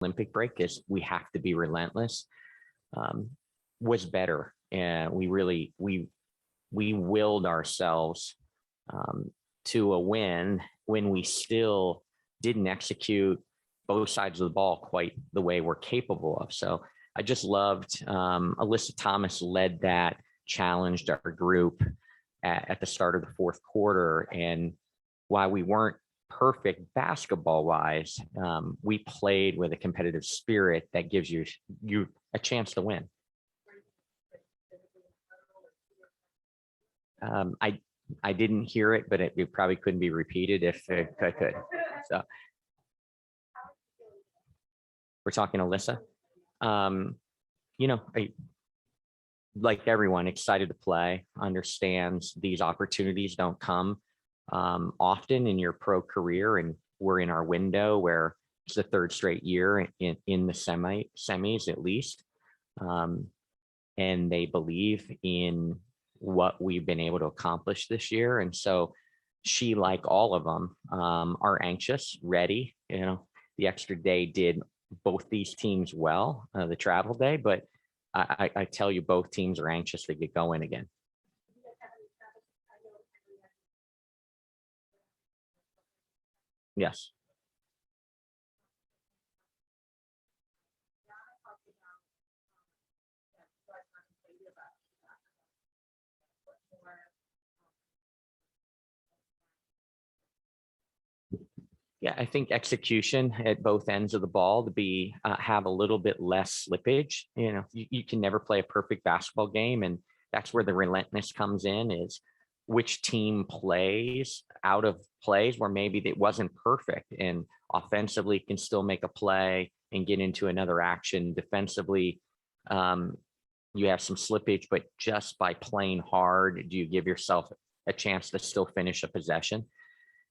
Olympic break is we have to be relentless, was better. And we willed ourselves to a win when we still didn't execute both sides of the ball quite the way we're capable of. So I just loved Alyssa Thomas led that, challenged our group at the start of the fourth quarter. And while we weren't perfect basketball wise, we played with a competitive spirit that gives you a chance to win. I didn't hear it, but it probably couldn't be repeated if I could. So we're talking Alyssa. Like everyone, excited to play, understands these opportunities don't come often in your pro career, and we're in our window where it's the third straight year in the semis at least, and they believe in what we've been able to accomplish this year. And so she, like all of them, are anxious, ready. The extra day did both these teams well, the travel day, but I tell you, both teams are anxious to get going again. Yes. Yeah, I think execution at both ends of the ball to be have a little bit less slippage. You can never play a perfect basketball game, and that's where the relentlessness comes in. Is which team plays out of plays where maybe it wasn't perfect, and offensively can still make a play and get into another action. Defensively, you have some slippage, but just by playing hard, do you give yourself a chance to still finish a possession?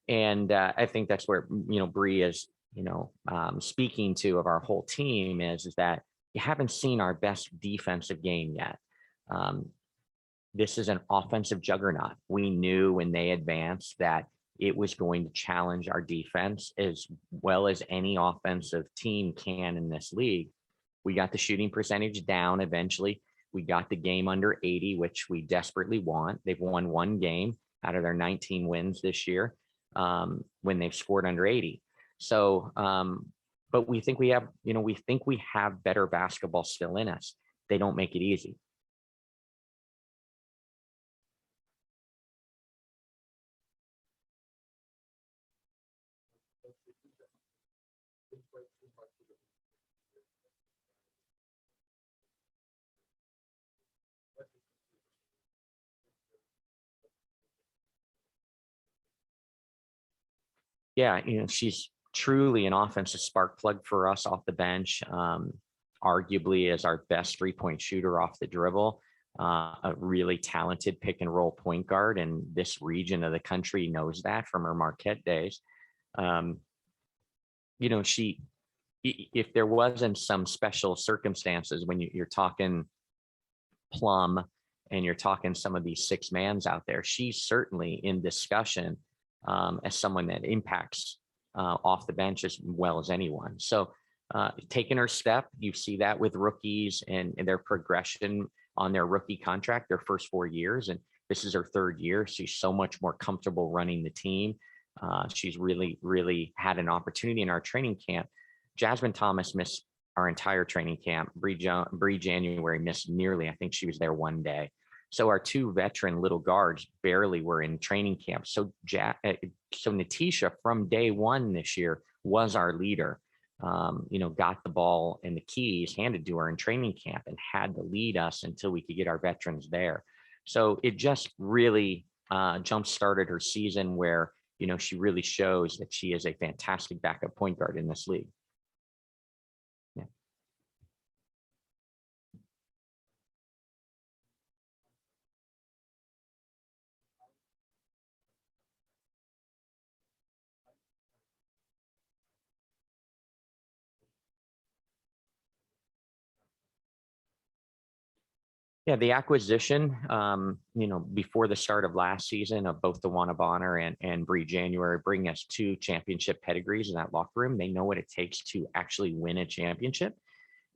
And I think that's where, Bree is, speaking to of our whole team is that you haven't seen our best defensive game yet. This is an offensive juggernaut. We knew when they advanced that it was going to challenge our defense as well as any offensive team can in this league. We got the shooting percentage down eventually. We got the game under 80, which we desperately want. They've won one game out of their 19 wins this year. When they've scored under 80. So, but we think we have better basketball still in us. They don't make it easy. Yeah, she's truly an offensive spark plug for us off the bench. Arguably is our best 3-point shooter off the dribble. A really talented pick and roll point guard, and this region of the country knows that from her Marquette days. She, if there wasn't some special circumstances when you're talking Plum and you're talking some of these six mans out there, she's certainly in discussion as someone that impacts off the bench as well as anyone. So taking her step, you see that with rookies and their progression on their rookie contract, their first 4 years. And this is her third year. She's so much more comfortable running the team. She's really, really had an opportunity in our training camp. Jasmine Thomas missed our entire training camp. Bree January missed nearly, I think she was there one day. So our two veteran little guards barely were in training camp. So Natisha from day one this year was our leader. Got the ball and the keys handed to her in training camp and had to lead us until we could get our veterans there. So it just really jump-started her season where, she really shows that she is a fantastic backup point guard in this league. Yeah. Yeah, the acquisition, before the start of last season of both DeWanna Bonner and Bree January bring us two championship pedigrees in that locker room. They know what it takes to actually win a championship.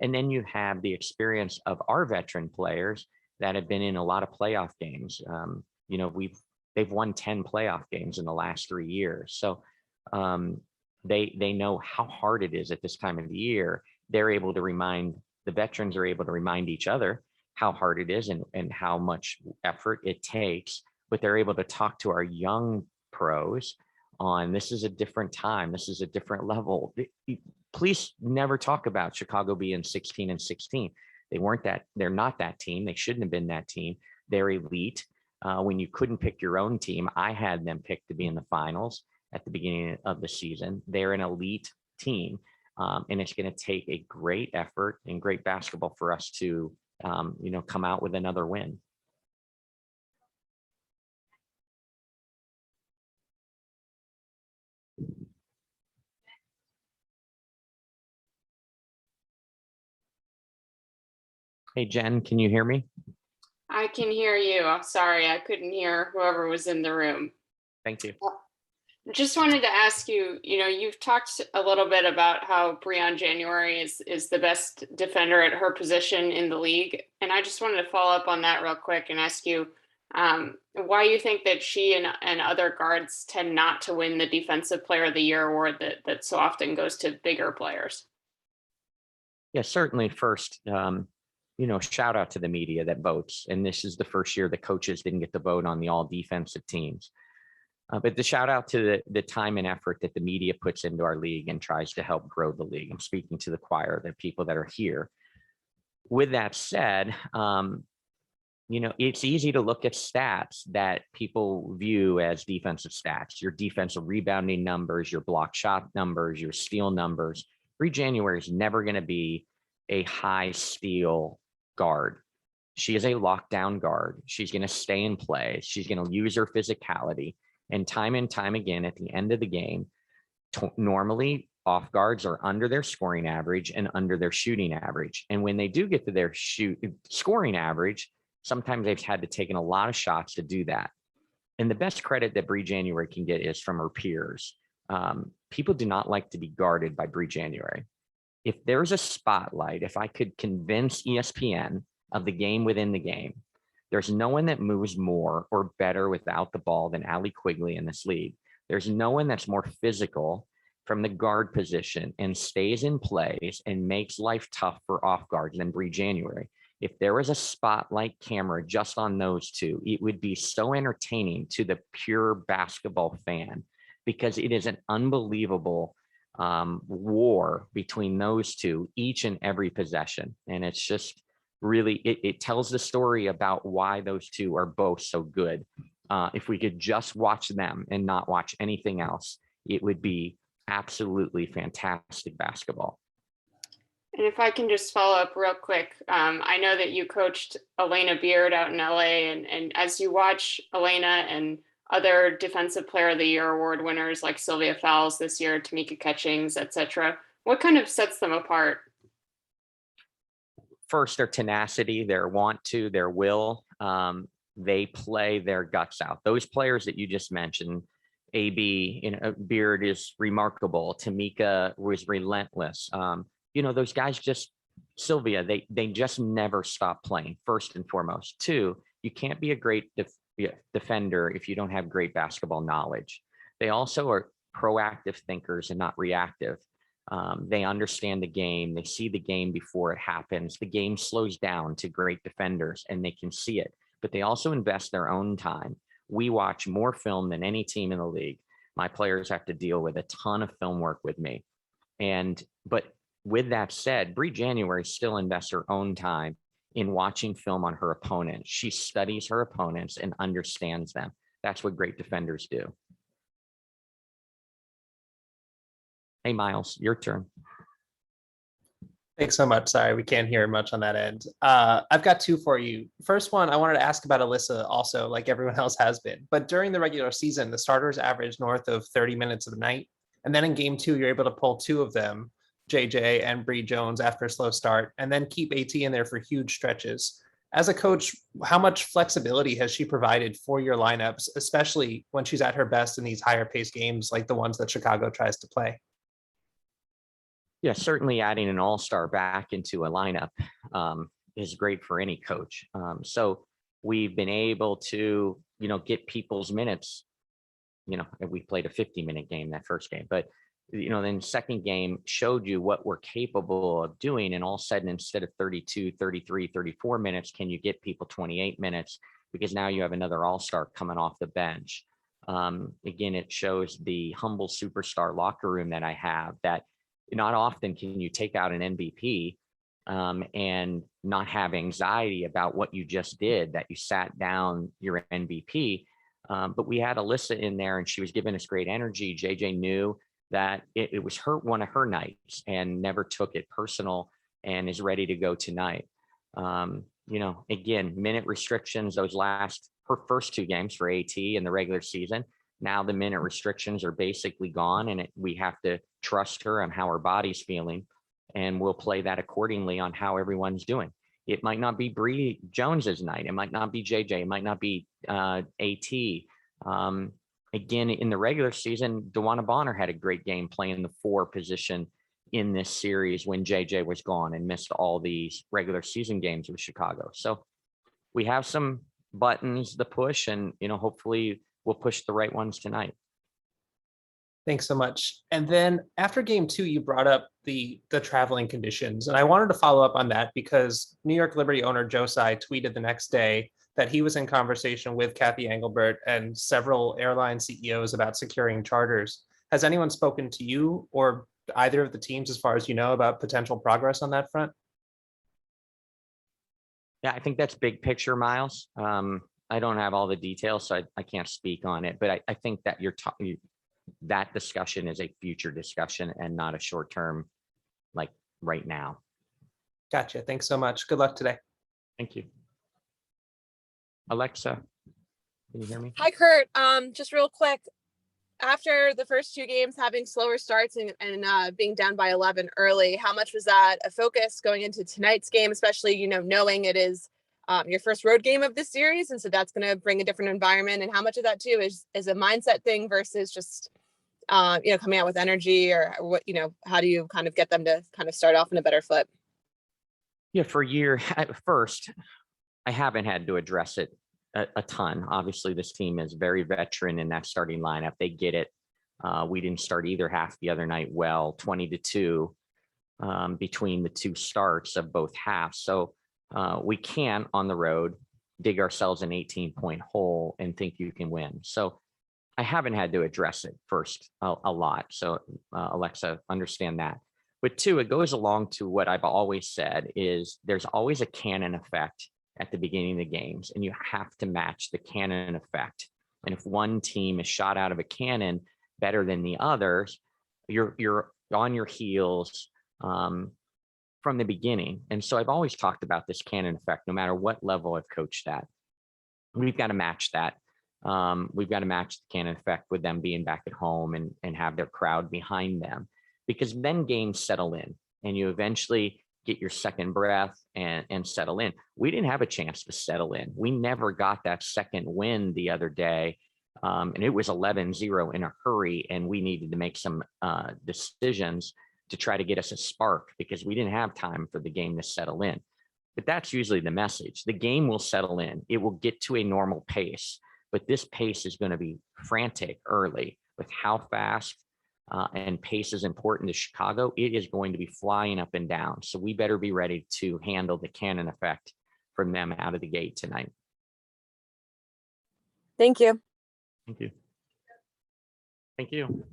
And then you have the experience of our veteran players that have been in a lot of playoff games. They've won 10 playoff games in the last 3 years. So they know how hard it is at this time of the year. The veterans are able to remind each other how hard it is and how much effort it takes, but they're able to talk to our young pros on this is a different time. This is a different level. Please never talk about Chicago being 16-16. They're not that team. They shouldn't have been that team. They're elite. When you couldn't pick your own team, I had them picked to be in the finals at the beginning of the season. They're an elite team. And it's going to take a great effort and great basketball for us to, come out with another win. Hey, Jen, can you hear me? I can hear you. I'm sorry, I couldn't hear whoever was in the room. Thank you. Just wanted to ask you, you've talked a little bit about how Breon January is the best defender at her position in the league. And I just wanted to follow up on that real quick and ask you why you think that she and other guards tend not to win the Defensive Player of the Year award that so often goes to bigger players. Yeah, certainly. First, shout out to the media that votes. And this is the first year the coaches didn't get to vote on the all defensive teams. But the shout out to the time and effort that the media puts into our league and tries to help grow the league. I'm speaking to the choir, the people that are here. With that said, it's easy to look at stats that people view as defensive stats, your defensive rebounding numbers, your block shot numbers, your steal numbers. Bree January is never going to be a high steal guard. She is a lockdown guard. She's going to stay in play. She's going to use her physicality. And time again, at the end of the game, normally off guards are under their scoring average and under their shooting average. And when they do get to their scoring average, sometimes they've had to take in a lot of shots to do that. And the best credit that Bree January can get is from her peers. People do not like to be guarded by Bree January. If there's a spotlight, if I could convince ESPN of the game within the game, there's no one that moves more or better without the ball than Allie Quigley in this league. There's no one that's more physical from the guard position and stays in plays and makes life tough for off guards than Bree January. If there was a spotlight camera just on those two, it would be so entertaining to the pure basketball fan because it is an unbelievable war between those two each and every possession. And it's just really, it tells the story about why those two are both so good. If we could just watch them and not watch anything else, it would be absolutely fantastic basketball. And if I can just follow up real quick, I know that you coached Elena Beard out in LA, and as you watch Elena and other Defensive Player of the Year award winners like Sylvia Fowles this year, Tamika Catchings, etc., what kind of sets them apart? First, their tenacity, their want to, their will. They play their guts out. Those players that you just mentioned, AB, Beard is remarkable. Tamika was relentless. Those guys Sylvia, they just never stop playing, first and foremost. Two, you can't be a great defender if you don't have great basketball knowledge. They also are proactive thinkers and not reactive. They understand the game. They see the game before it happens. The game slows down to great defenders and they can see it, but they also invest their own time. We watch more film than any team in the league. My players have to deal with a ton of film work with me. But with that said, Bree January still invests her own time in watching film on her opponent. She studies her opponents and understands them. That's what great defenders do. Hey, Miles, your turn. Thanks so much. Sorry, we can't hear much on that end. I've got two for you. First one, I wanted to ask about Alyssa also, like everyone else has been. But during the regular season, the starters averaged north of 30 minutes a night. And then in game two, you're able to pull two of them, JJ and Bree Jones, after a slow start, and then keep AT in there for huge stretches. As a coach, how much flexibility has she provided for your lineups, especially when she's at her best in these higher paced games like the ones that Chicago tries to play? Yeah, certainly adding an all-star back into a lineup is great for any coach. So we've been able to, get people's minutes. And we played a 50-minute game that first game, but then second game showed you what we're capable of doing. And all of a sudden, instead of 32, 33, 34 minutes, can you get people 28 minutes? Because now you have another all-star coming off the bench. Again, it shows the humble superstar locker room that I have, that not often can you take out an MVP and not have anxiety about what you just did, that you sat down your MVP. But we had Alyssa in there and she was giving us great energy. JJ knew that it was one of her nights and never took it personal and is ready to go tonight. Again, minute restrictions, her first two games for AT in the regular season. Now the minute restrictions are basically gone, and we have to trust her on how her body's feeling, and we'll play that accordingly on how everyone's doing. It might not be Bree Jones's night. It might not be JJ. It might not be AT. Again, in the regular season, DeWanna Bonner had a great game playing the 4 position in this series when JJ was gone and missed all these regular season games with Chicago. So we have some buttons to push, and hopefully we'll push the right ones tonight. Thanks so much. And then after game 2, you brought up the traveling conditions. And I wanted to follow up on that because New York Liberty owner Joe Tsai tweeted the next day that he was in conversation with Kathy Engelbert and several airline CEOs about securing charters. Has anyone spoken to you or either of the teams, as far as you know, about potential progress on that front? Yeah, I think that's big picture, Miles. I don't have all the details, so I can't speak on it. But I think that that discussion is a future discussion and not a short term, like right now. Gotcha. Thanks so much. Good luck today. Thank you. Alexa, can you hear me? Hi, Kurt. Just real quick, after the first 2 games having slower starts and being down by 11 early, how much was that a focus going into tonight's game, especially, knowing it is your first road game of this series, and so that's going to bring a different environment, and how much of that too is a mindset thing versus just coming out with energy, or what, how do you kind of get them to kind of start off in a better foot? Yeah, for a year at first, I haven't had to address it a ton. Obviously, this team is very veteran in that starting lineup. They get it. We didn't start either half the other night well, 20-2 between the 2 starts of both halves. So we can, on the road, dig ourselves an 18-point hole and think you can win. So I haven't had to address it first a lot. So Alexa, understand that. But 2, it goes along to what I've always said is there's always a cannon effect at the beginning of the games, and you have to match the cannon effect. And if one team is shot out of a cannon better than the others, you're on your heels from the beginning. And so I've always talked about this cannon effect, no matter what level I've coached at. We've got to match that. We've got to match the cannon effect with them being back at home and have their crowd behind them, because then games settle in and you eventually get your second breath and settle in. We didn't have a chance to settle in. We never got that second win the other day. And it was 11-0 in a hurry, and we needed to make some decisions to try to get us a spark because we didn't have time for the game to settle in. But that's usually the message. The game will settle in. It will get to a normal pace, but this pace is going to be frantic early with how fast and pace is important to Chicago. It is going to be flying up and down. So we better be ready to handle the cannon effect from them out of the gate tonight. Thank you. Thank you. Thank you.